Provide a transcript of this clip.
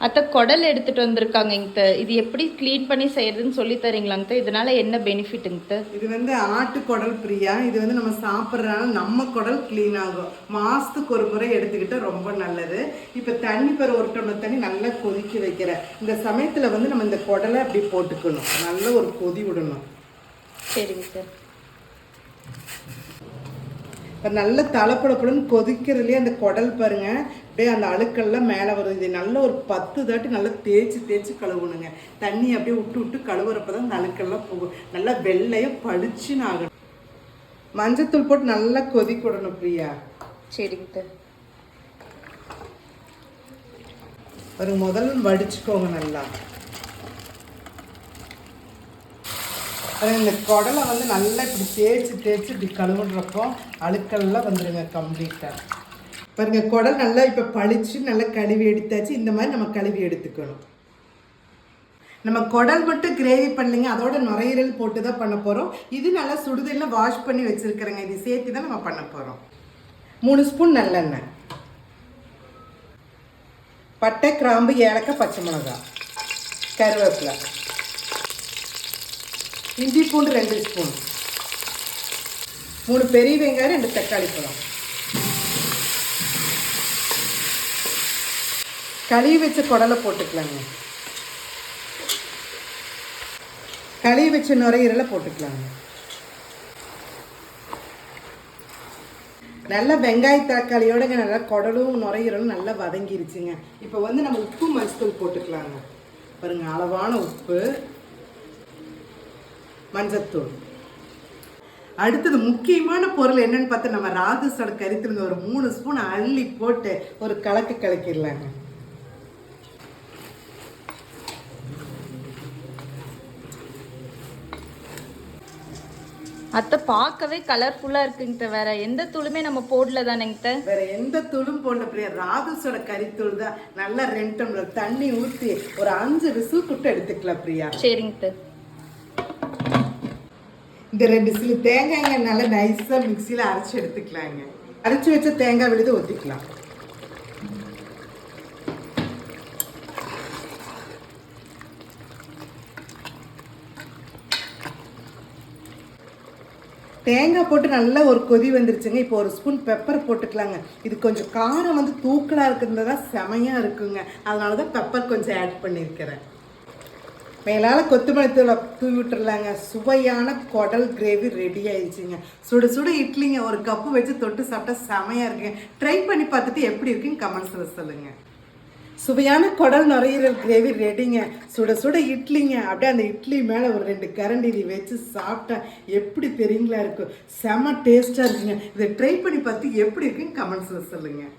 அத்தை குடல் எடுத்துட்டு வந்திருக்காங்க. இது எப்படி க்ளீன் பண்ணி செய்யறதுன்னு சொல்லி தரீங்களாங்க? இதனால என்ன பெனிஃபிட்டுங்க? இது வந்து ஆட்டு குடல் பிரியா. இது வந்து நம்ம சாப்பிட்றதுனால நம்ம குடல் க்ளீன் ஆகும். மாசத்துக்கு ஒரு முறை எடுத்துக்கிட்டால் ரொம்ப நல்லது. இப்போ தண்ணி ஒரு டம்ளர் தண்ணி நல்லா கொதிக்க வைக்கிற இந்த சமயத்தில் வந்து நம்ம இந்த குடலை அப்படி போட்டுக்கணும். நல்ல ஒரு கொதி விடணும். சரிங்க சார். இப்போ நல்ல தலைப்படப்படன்னு கொதிக்கிறதுலேயே அந்த குடல் பாருங்க, அப்படியே அந்த அழுக்கெல்லாம் மேலே வருது. இது நல்ல ஒரு 10 தாட்டி நல்லா தேய்ச்சி கழுவணுங்க. தண்ணி அப்படியே விட்டு விட்டு கழுவுறப்ப தான் அந்த அழுக்கெல்லாம் போகும். நல்லா வெள்ளையாக பளிச்சுன்னு ஆகணும். மஞ்சத்தூள் போட்டு நல்லா கொதிக்கணும் பிரியா. சரிங்க. ஒரு முதல்ல வடிச்சுக்கோங்க நல்லா. இந்த குடலை வந்து நல்லா இப்படி தேய்ச்சி இப்படி கழுவுன்றப்போ அழுக்கெல்லாம் வந்துடுங்க கம்ப்ளீட்டாக. பாருங்க குடல் நல்லா இப்போ பளிச்சு நல்லா கழுவி எடுத்தாச்சு. இந்த மாதிரி நம்ம கழுவி எடுத்துக்கணும். நம்ம குடல் மட்டும் கிரேவி பண்ணலைங்க, அதோட நுரையீரல் போட்டு தான் பண்ண போகிறோம். இது நல்லா சுடுதலில் வாஷ் பண்ணி வச்சுருக்கிறேங்க. இது சேர்த்து தான் நம்ம பண்ண போகிறோம். 3 ஸ்பூன் நல்லெண்ணெய், பட்டை, கிராம்பு, ஏலக்காய், பச்சை மிளகாய், கருவேப்பிலை, இஞ்சி பூண்டு 2 ஸ்பூன், 3 பெரிய வெங்காயம், 2 தக்காளி பழம், கழுவி வச்ச குடலை போட்டுக்கலாங்க. கழுவி வச்ச நுரையீரலை போட்டுக்கலாங்க. நல்லா வெங்காய தக்காளியோடங்க நல்லா குடலும் நுரையீரலும் நல்லா வதங்கிருச்சுங்க. இப்போ வந்து நம்ம உப்பு மஞ்சத்தூள் போட்டுக்கலாங்க. பாருங்க, அளவான உப்பு, மஞ்சத்தூள். அடுத்தது முக்கியமான பொருள் என்னன்னு பார்த்தா நம்ம ராஜஸ்தான கறித்துல ஒரு 3 ஸ்பூன் அள்ளி போட்டு ஒரு கலக்கிடலாங்க. அத்தை பார்க்கவே கலர்ஃபுல்லா இருக்குங்க. வேற எந்த தூளுமே நம்ம போடல தானேங்க? வேற எந்த தூளும் போடல பிரியா. ராஜஸோட கறித்தூள் தான். நல்லா 2 டம்ளர் தண்ணி ஊற்றி ஒரு 5 விசில் குட்டு எடுத்துக்கலாம் பிரியா. சரிங்க. இந்த 2 சிலு தேங்காய்ங்க நல்லா நைஸாக மிக்சியில் அரைச்சி எடுத்துக்கலாங்க. அரைச்சி வச்ச தேங்காய் விழுது ஊற்றிக்கலாம். தேங்காய் போட்டு நல்லா ஒரு கொதி வந்துருச்சுங்க. இப்போ 1 ஸ்பூன் பெப்பர் போட்டுக்கலாங்க. இது கொஞ்சம் காரம் வந்து தூக்கலாக இருக்கிறது தான் செமையாக இருக்குங்க. அதனால தான் பெப்பர் கொஞ்சம் ஆட் பண்ணியிருக்கிறேன். மேலால் கொத்தமல்லி தூளை தூவி விட்டுறலாங்க. சுவையான குடல் கிரேவி ரெடி ஆயிடுச்சுங்க. சுட சுட இட்லிங்க ஒரு கப்பு வச்சு தொட்டு சாப்பிட்டா செமையாக இருக்குங்க. ட்ரை பண்ணி பார்த்துட்டு எப்படி இருக்குன்னு கமெண்ட்ஸில் சொல்லுங்கள். சுவையான குடல் நுரையீரல் கிரேவி ரெடிங்க. சுட சுட இட்லிங்க. அப்படியே அந்த இட்லி மேலே ஒரு 2 கரண்டி வச்சு சாப்பிட்டா எப்படி தெரியுங்களா இருக்கும். செம டேஸ்ட்டாக இருக்குங்க. இதை ட்ரை பண்ணி பார்த்து எப்படி இருக்குன்னு கமெண்ட்ஸில் சொல்லுங்கள்.